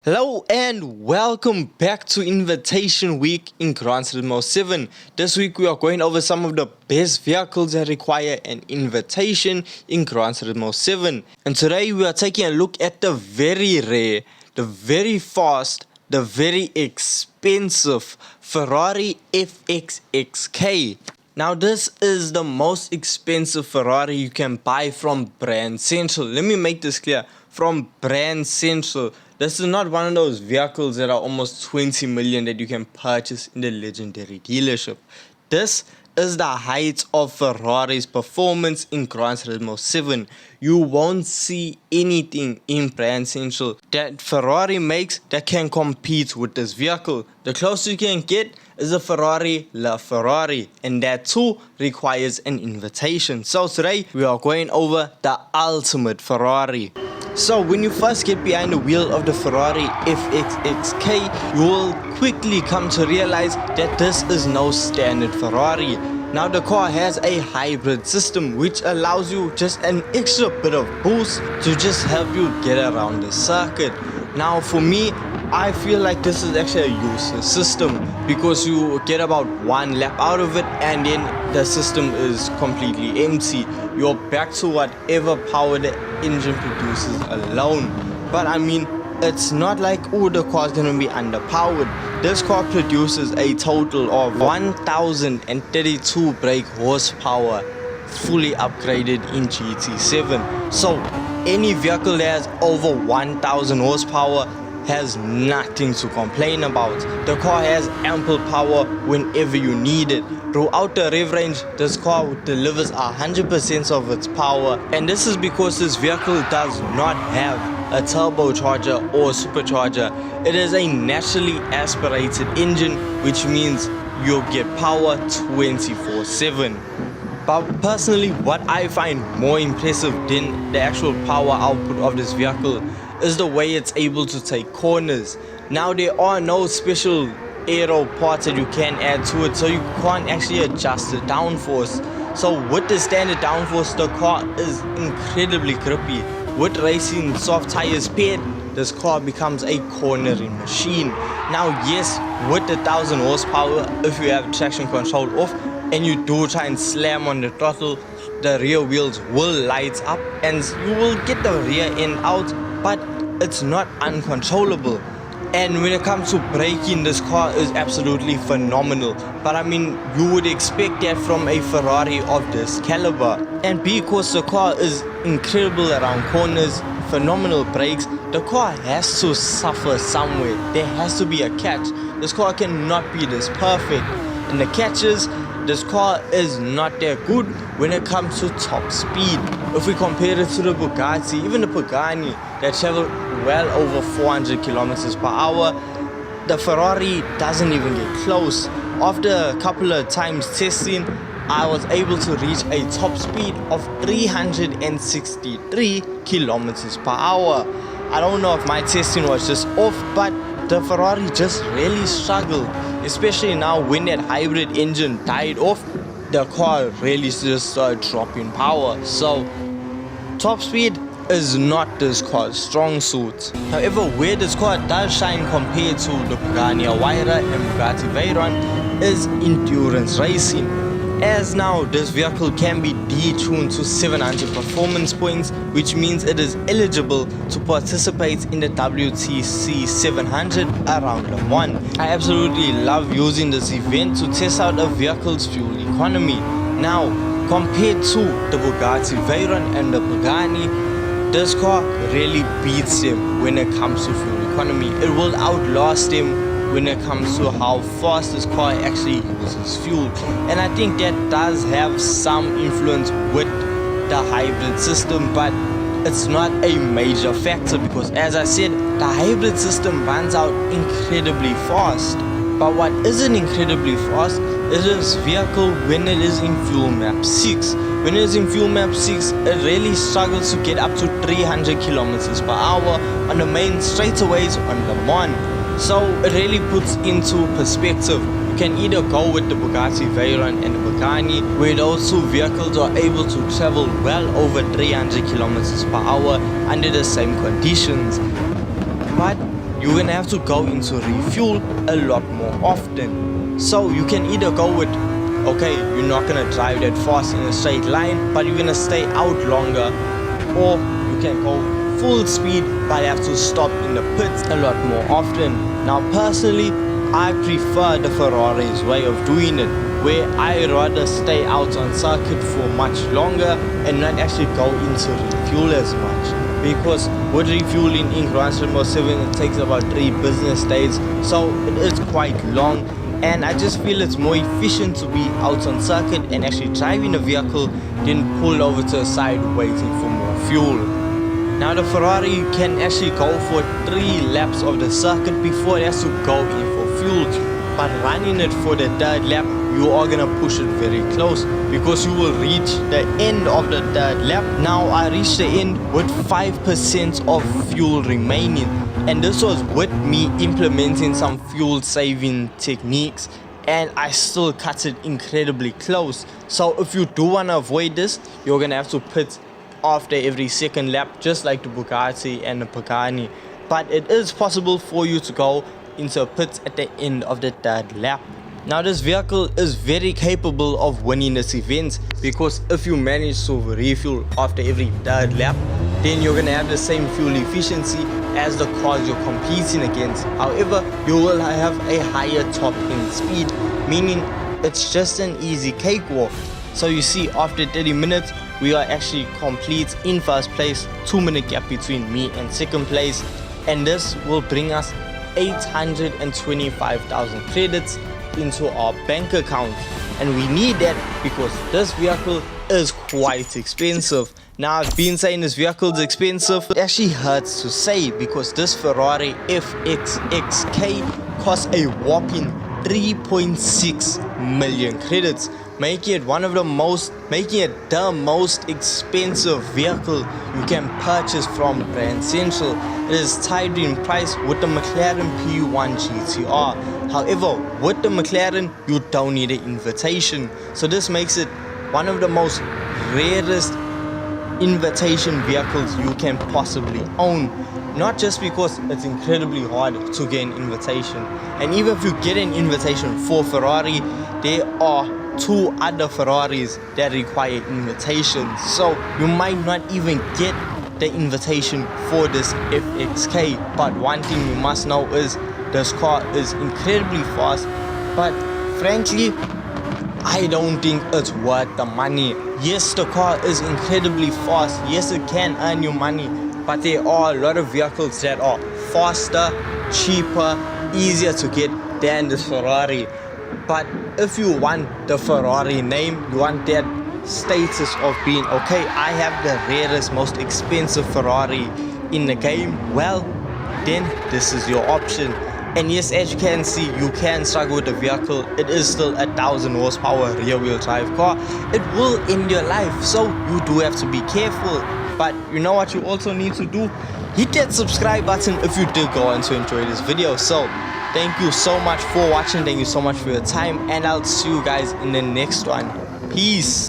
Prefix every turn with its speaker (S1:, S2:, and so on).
S1: Hello and welcome back to Invitation Week in Gran Turismo 7. This week we are going over some of the best vehicles that require an invitation in Gran Turismo 7. And today we are taking a look at the very rare, the very fast, the very expensive Ferrari FXX K. Now this is the most expensive Ferrari you can buy from Brand Central. Let me make this clear, from Brand Central. This is not one of those vehicles that are almost 20 million that you can purchase in the legendary dealership. This is the height of Ferrari's performance in Gran Turismo 7. You won't see anything in Brand Central that Ferrari makes that can compete with this vehicle. The closest you can get is a Ferrari LaFerrari, and that too requires an invitation. So today we are going over the ultimate Ferrari. So when you first get behind the wheel of the Ferrari FXX K, you will quickly come to realize that this is no standard Ferrari. Now the car has a hybrid system which allows you just an extra bit of boost to just help you get around the circuit. Now for me, I feel like this is actually a useless system because you get about one lap out of it and then the system is completely empty. You're back to whatever power the engine produces alone. But I mean, it's not like, oh, the car's gonna be underpowered. This car produces a total of 1032 brake horsepower, fully upgraded in GT7. So any vehicle that has over 1000 horsepower has nothing to complain about. The car has ample power whenever you need it. Throughout the rev range, this car delivers 100% of its power, and this is because this vehicle does not have a turbocharger or supercharger. It is a naturally aspirated engine, which means you'll get power 24/7. But personally, what I find more impressive than the actual power output of this vehicle is the way it's able to take corners. Now there are no special aero parts that you can add to it, so you can't actually adjust the downforce. So with the standard downforce, the car is incredibly grippy. With racing soft tires paired, this car becomes a cornering machine. Now yes, with the 1000 horsepower, if you have traction control off and you do try and slam on the throttle, the rear wheels will light up and you will get the rear end out, but it's not uncontrollable. And when it comes to braking, this car is absolutely phenomenal. But I mean, you would expect that from a Ferrari of this caliber. And because the car is incredible around corners, phenomenal brakes, the car has to suffer somewhere. There has to be a catch. This car cannot be this perfect. And the catch is, this car is not that good when it comes to top speed. If we compare it to the Bugatti, even the Pagani that travel well over 400 kilometers per hour, the Ferrari doesn't even get close. After a couple of times testing, I was able to reach a top speed of 363 kilometers per hour. I don't know if my testing was just off, but the Ferrari just really struggled, especially now when that hybrid engine died off. The car really just started dropping power. So top speed is not this car's strong suit. However, where this car does shine compared to the Pagani Huayra and Bugatti Veyron is endurance racing. As now, this vehicle can be detuned to 700 performance points, which means it is eligible to participate in the WTC 700 around Le Mans. I absolutely love using this event to test out a vehicle's fuel economy. Now, compared to the Bugatti Veyron and the Pagani, this car really beats them when it comes to fuel economy. It will outlast them when it comes to how fast this car actually uses fuel. And I think that does have some influence with the hybrid system, but it's not a major factor because, as I said, the hybrid system runs out incredibly fast. But what isn't incredibly fast is this vehicle when it is in fuel map 6. When it is in fuel map 6, it really struggles to get up to 300 kilometers per hour on the main straightaways on Le Mans. So it really puts into perspective. You can either go with the Bugatti Veyron and the Pagani, where those two vehicles are able to travel well over 300 kilometers per hour under the same conditions. But you're gonna have to go into refuel a lot more often. So you can either go with, okay, you're not gonna drive that fast in a straight line, but you're gonna stay out longer, or you can go full speed but have to stop in the pits a lot more often. Now personally, I prefer the Ferrari's way of doing it, where I rather stay out on circuit for much longer and not actually go into refuel as much. Because with refueling in Gran Turismo 7, it takes about 3 business days, so it is quite long, and I just feel it's more efficient to be out on circuit and actually driving a vehicle than pull over to a side waiting for more fuel. Now the Ferrari can actually go for 3 laps of the circuit before it has to go in for fuel, but running it for the 3rd lap, you are gonna push it very close because you will reach the end of the 3rd lap. Now I reached the end with 5% of fuel remaining, and this was with me implementing some fuel saving techniques, and I still cut it incredibly close. So if you do want to avoid this, you're gonna have to pit after every 2nd lap, just like the Bugatti and the Pagani, but it is possible for you to go into a pit at the end of the 3rd lap. Now this vehicle is very capable of winning this event, because if you manage to refuel after every 3rd lap, then you're gonna have the same fuel efficiency as the cars you're competing against. However, you will have a higher top end speed, meaning it's just an easy cakewalk. So you see, after 30 minutes, we are actually complete in 1st place, 2-minute gap between me and 2nd place, and this will bring us 825,000 credits into our bank account, and we need that because this vehicle is quite expensive. Now I've been saying this vehicle is expensive, it actually hurts to say, because this Ferrari FXX K costs a whopping 3.6 million credits, making it the most expensive vehicle you can purchase from Grand Central. It is tied in price with the McLaren P1 GTR. However, with the McLaren, you don't need an invitation, so this makes it one of the most rarest invitation vehicles you can possibly own. Not just because it's incredibly hard to get an invitation, and even if you get an invitation for Ferrari, there are 2 other Ferraris that require invitations, so you might not even get the invitation for this FXK. But one thing you must know is this car is incredibly fast, but frankly, I don't think it's worth the money. Yes, the car is incredibly fast, yes, it can earn you money, but there are a lot of vehicles that are faster, cheaper, easier to get than this Ferrari. But if you want the Ferrari name, you want that status of being, okay, I have the rarest, most expensive Ferrari in the game, well, then this is your option. And yes, as you can see, you can struggle with the vehicle. It is still a 1000 horsepower rear wheel drive car. It will end your life, so you do have to be careful. But you know what you also need to do? Hit that subscribe button if you did go on to enjoy this video. So thank you so much for watching, thank you so much for your time, and I'll see you guys in the next one. Peace.